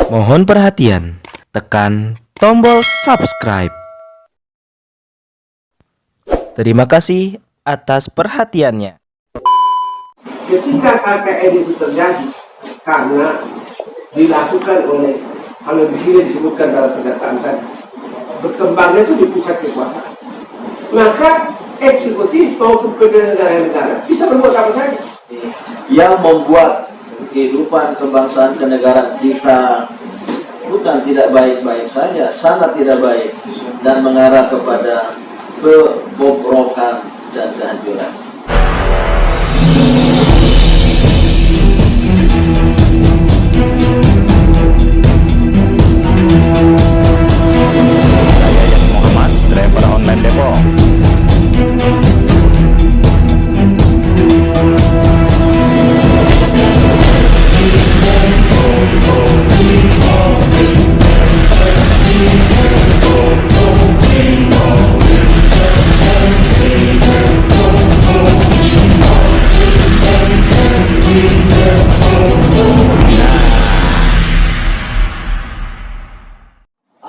Mohon perhatian, tekan tombol subscribe. Terima kasih atas perhatiannya. Ketika KKN itu terjadi karena dilakukan oleh, kalau di sini disebutkan dalam pernyataan tadi, berkembangnya itu di pusat kekuasaan, maka eksekutif maupun penyelenggara negara bisa berbuat apa saja yang membuat kehidupan kebangsaan kenegaraan kita bukan tidak baik-baik saja, sangat tidak baik dan mengarah kepada kebobrokan dan kehancuran. Saya Yas Muhammad, driver online Depok.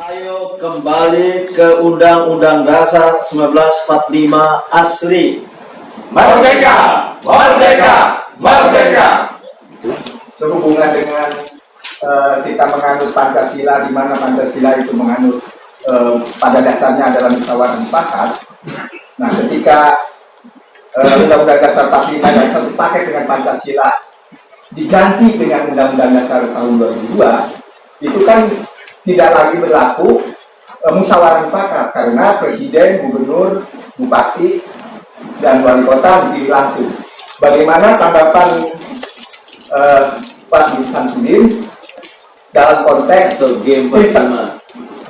Ayo kembali ke Undang-Undang Dasar 1945 asli. Merdeka! Merdeka! Merdeka! Sehubungan dengan kita menganut Pancasila, di mana Pancasila itu menganut pada dasarnya adalah musyawarah mufakat. Nah, ketika Undang-Undang Dasar 45 yang satu paket dengan Pancasila diganti dengan Undang-Undang Dasar tahun 2002, itu kan tidak lagi berlaku musyawarah mufakat karena presiden, gubernur, bupati, dan wali kota dipilih langsung. Bagaimana tanggapan Pak Budi Samsudin dalam konteks G45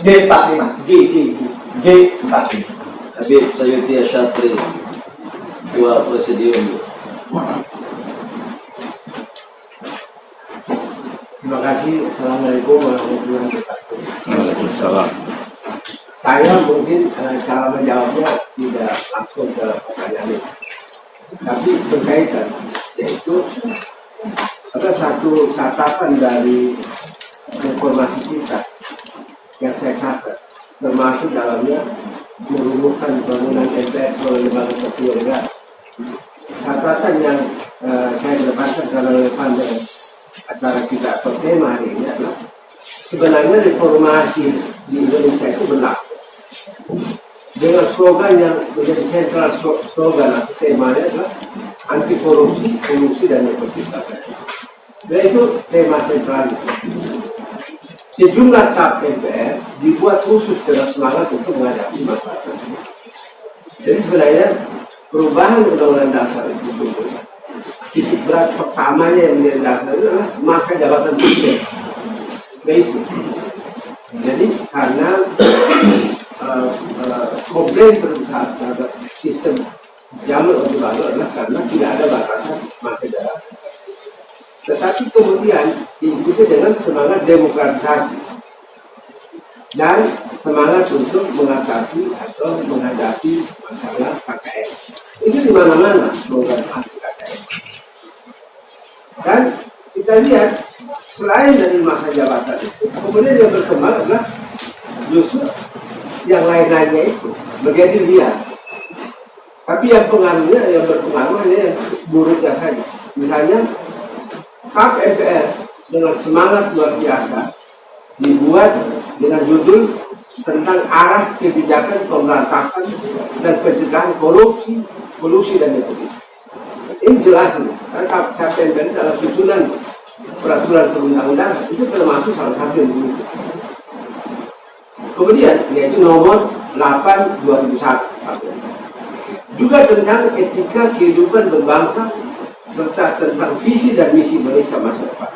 G45 Habib Sayuti Asyatri, Ketua Presidium. Terima kasih. Assalamualaikum warahmatullahi wabarakatuh. Waalaikumsalam. Saya mungkin cara menjawabnya tidak langsung ke pertanyaan ini, tapi berkaitan, yaitu ada satu catatan dari informasi kita yang saya catat, termasuk dalamnya merumuskan bangunan MPR sebagai lembaga tertinggi negara. Catatan yang saya dapatkan karena relevan dengan acara kita atau tema hari ini adalah sebenarnya reformasi di Indonesia itu berlaku dengan slogan yang menjadi sentral slogan atau temanya adalah anti korupsi, kolusi dan nepotisme. Dan itu tema sentral. Sejumlah TAP MPR dibuat khusus dengan semangat untuk menghadapi masalah tersebut. Jadi sebenarnya perubahan Undang-Undang Dasar itu titik berat pertamanya yang menjadi dasar itu adalah masa jabatan presiden. Begitu. Jadi karena komplain terbesar terhadap sistem zaman Orde Baru adalah karena tidak ada batasan masa jabatan. Tetapi kemudian diikuti dengan semangat demokratisasi dan semangat untuk mengatasi atau menghadapi masalah KKN. Itu di mana-mana slogan anti KKN. Dan kita lihat selain dari masa jabatan itu, kemudian yang berkembang adalah justru yang lain-lainnya itu menjadi liar. Tapi yang pengaruhnya, yang berpengaruh hanya yang buruknya saja. Misalnya TAP MPR dengan semangat luar biasa dibuat dengan judul tentang arah kebijakan pemberantasan dan pencegahan korupsi, kolusi dan nepotisme. Ini jelas ini, karena TAP MPR dalam susunan peraturan perundang-undangan itu termasuk salah satu yang begitu. Kemudian yaitu nomor 8/2001 juga tentang etika kehidupan berbangsa serta tentang visi dan misi Indonesia masa depan.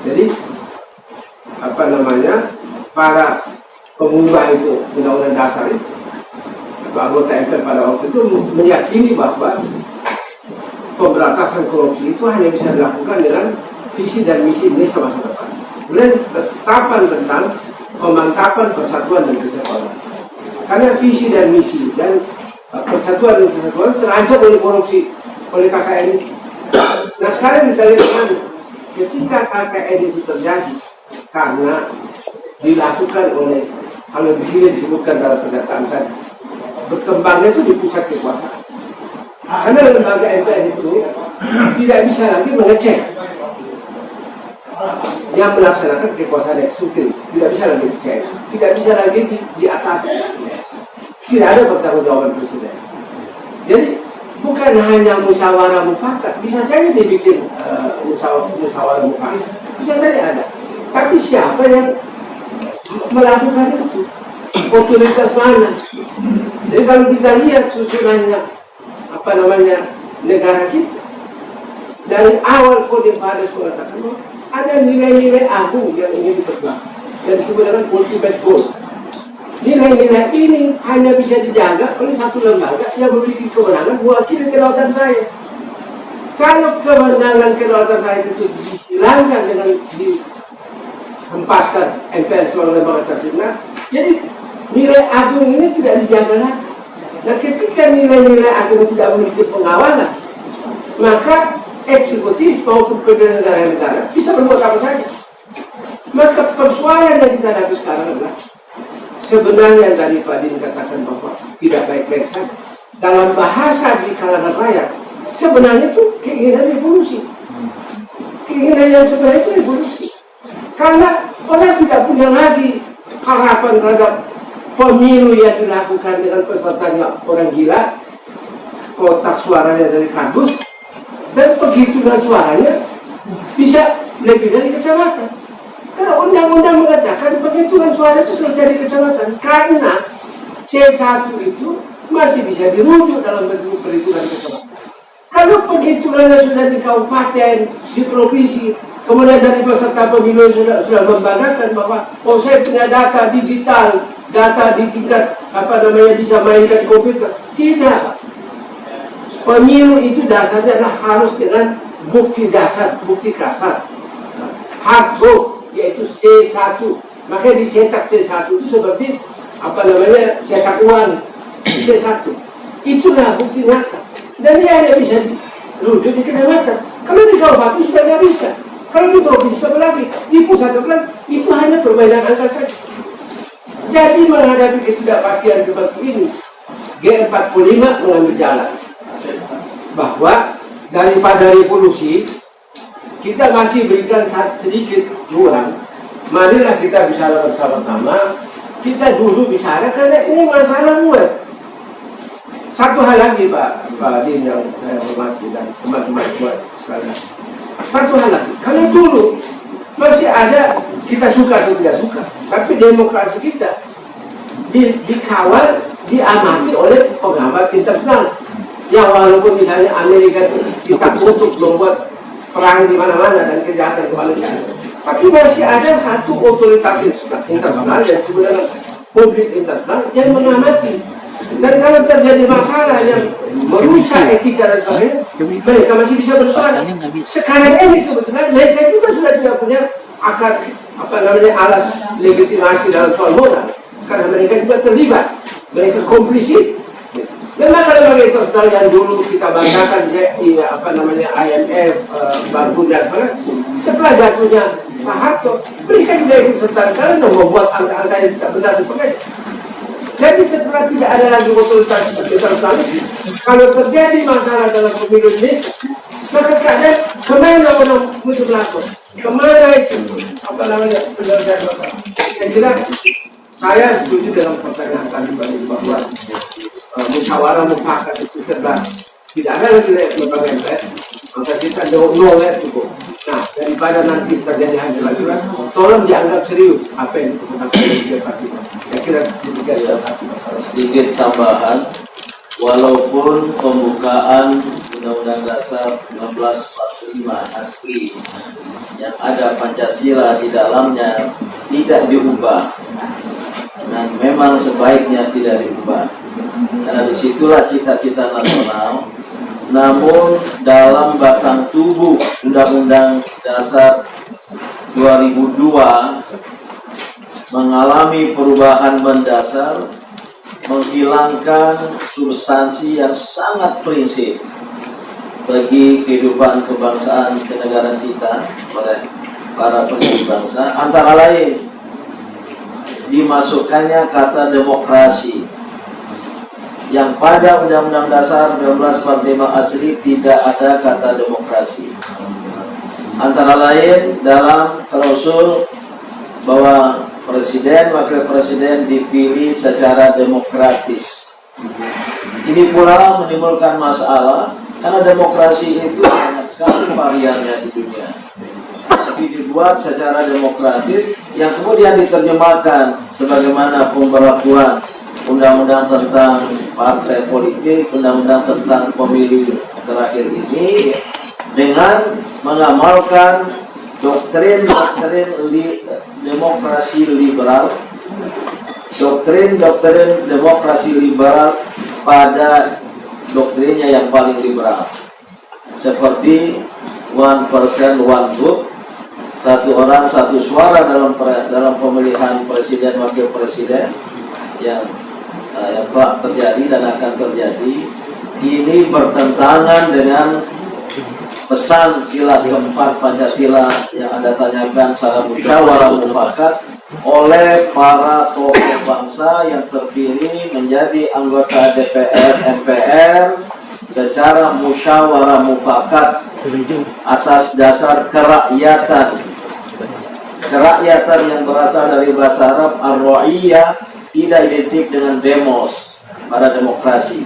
Jadi para pengubah itu Undang-Undang Dasar itu atau anggota MPR pada waktu itu meyakini bahwa pemberantasan korupsi itu hanya bisa dilakukan dengan visi dan misi Indonesia masa depan. Kemudian ketetapan tentang pemantapan persatuan dan kesatuan. Karena visi dan misi dan persatuan dan kesatuan terancam oleh korupsi, oleh KKN ini. Nah sekarang kita lihat ketika KKN itu terjadi, karena dilakukan oleh, kalau di sini disebutkan dalam pernyataan tadi, berkembangnya itu di pusat kekuasaan. Karena lembaga MPR itu tidak bisa lagi mengecek yang melaksanakan kekuasaan eksekutif, tidak bisa lagi dicek, tidak bisa lagi di atas, tidak ada pertanggungjawaban presiden. Jadi bukan hanya musyawarah mufakat, bisa saja dibikin musyawarah mufakat, bisa saja ada. Tapi siapa yang melakukan itu? Otoritas mana? Jadi kalau kita lihat susunannya negara kita, dari awal founding fathers mengatakan ada nilai-nilai agung yang ingin diperjuangkan dan disebut dengan ultimate goal. Nilai-nilai ini hanya bisa dijaga oleh satu lembaga yang memiliki kewenangan mewakili kedaulatan saya. Kalau kewenangan kedaulatan saya itu dihilangkan dengan dihempaskan MPR sebagai lembaga tertinggal, jadi nilai agung ini tidak dijaga lagi. Nah, ketika nilai-nilai agung tidak memiliki pengawalan, maka eksekutif maupun penyelenggara negara bisa berbuat apa saja. Maka persoalan yang kita hadapi sekarang adalah sebenarnya tadi Pak Din katakan bahwa tidak baik-baik saja. Dalam bahasa di kalangan rakyat, sebenarnya itu keinginan revolusi. Keinginan yang sebenarnya itu revolusi. Karena orang tidak punya lagi harapan terhadap pemilu yang dilakukan dengan pesertanya orang gila, kotak suaranya dari kardus, dan penghitungan suaranya bisa lebih dari kecamatan. Karena undang-undang mengatakan penghitungan suara itu selesai di kecamatan. Karena C1 itu masih bisa dirujuk dalam bentuk perhitungan kecamatan. Kalau penghitungannya sudah di kabupaten, di provinsi, kemudian dari peserta pemilu sudah membanggakan bahwa saya punya data digital, data di tingkat bisa mainkan komputer. Tidak. Pemilu itu dasarnya adalah harus dengan bukti dasar, bukti kasar, hard proof, yaitu C1. Makanya dicetak C1 itu seperti cetak uang C1. Itulah bukti nyata. Dan dia hanya bisa dirujuk di kecamatan. Kalau di kabupaten sudah nggak bisa. Kalau di provinsi apalagi, di pusat apalagi, itu hanya permainan angka saja. Jadi menghadapi ketidakpastian seperti ini, G45 mengambil jalan bahwa daripada revolusi kita masih berikan sedikit ruang. Marilah kita bicara bersama-sama, kita dulu bicara karena ini masalah buat. Satu hal lagi Pak Din yang saya hormati dan teman-teman buat sekalian. Satu hal lagi, kalau dulu masih ada kita suka atau tidak suka, tapi demokrasi kita dikawal, diamati oleh pengamat internasional. Ya walaupun misalnya Amerika itu kita untuk membuat perang di mana-mana dan kejahatan kemanusiaan, tapi masih ada satu otoritas internasional yang sebenarnya publik internasional yang mengamati. Dan kalau terjadi masalah yang merusak etika dan sebagainya, mereka masih bisa bersuara. Sekarang ini kebetulan mereka juga sudah tidak punya akar alas legitimasi dalam soal moral, karena mereka juga terlibat, mereka komplisit. Dan lembaga internasional yang dulu kita banggakan IMF, Bank dan sebagainya, setelah jatuhnya Pak Harto, mereka juga ikut serta sekarang membuat angka-angka yang tidak benar dan sebagainya. Jadi setelah tidak ada lagi otoritas internasional, kalau terjadi masalah dalam pemilu Indonesia, maka keadaan kemana orang itu melapor? Kemana itu penyelesaian masalah? Saya kira saya setuju dalam pertanyaan tadi bahwa musyawarah mufakat itu serba tidak ada lagi lembaga MPR, maka kita nolak cukup. Nah, daripada nanti terjadi hal lagi, tolong dianggap serius apa yang dikatakan oleh Pak Din. Saya kira demikian. Sedikit tambahan, walaupun pembukaan Undang-Undang Dasar 1945 asli yang ada Pancasila di dalamnya tidak diubah, dan memang sebaiknya tidak diubah, karena disitulah cita-cita nasional. Namun dalam batang tubuh Undang-Undang Dasar 2002 mengalami perubahan mendasar, menghilangkan substansi yang sangat prinsip bagi kehidupan kebangsaan kenegaraan kita oleh para pendiri bangsa, antara lain dimasukkannya kata demokrasi yang pada Undang-Undang Dasar 1945 asli tidak ada kata demokrasi. Antara lain dalam klausul bahwa presiden, wakil presiden dipilih secara demokratis. Ini pula menimbulkan masalah karena demokrasi itu banyak sekali variannya di dunia. Tapi dibuat secara demokratis yang kemudian diterjemahkan sebagaimana pemberlakuan undang-undang tentang partai politik, undang-undang tentang pemilu terakhir ini dengan mengamalkan doktrin demokrasi liberal, doktrin demokrasi liberal pada doktrinnya yang paling liberal, seperti one person one vote, satu orang satu suara dalam pemilihan presiden wakil presiden yang telah terjadi dan akan terjadi. Ini bertentangan dengan pesan sila keempat Pancasila yang Anda tanyakan secara musyawarah mufakat oleh para tokoh bangsa yang terpilih menjadi anggota DPR MPR secara musyawarah mufakat atas dasar kerakyatan. Kerakyatan yang berasal dari bahasa Arab ar-ra'iyah tidak identik dengan demos pada demokrasi.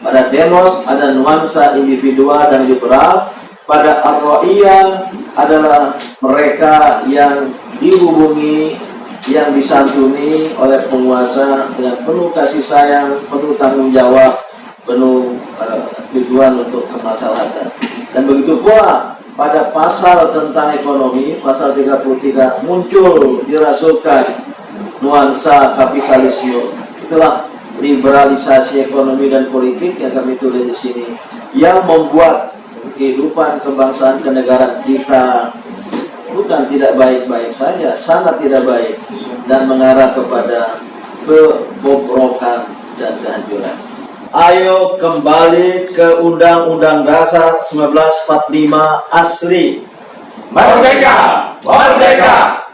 Pada demos ada nuansa individual dan liberal. Pada ar-ra'iyah adalah mereka yang dihubungi, yang disantuni oleh penguasa dengan penuh kasih sayang, penuh tanggung jawab, penuh tujuan untuk kemaslahatan. Dan begitu pula pada pasal tentang ekonomi, pasal 33 muncul dirasukan nuansa kapitalisme. Itulah liberalisasi ekonomi dan politik yang kami tulis di sini, yang membuat kehidupan kebangsaan kenegaraan kita bukan tidak baik-baik saja, sangat tidak baik, dan mengarah kepada kebobrokan dan kehancuran. Ayo kembali ke Undang-Undang Dasar 1945 asli. Merdeka! Merdeka!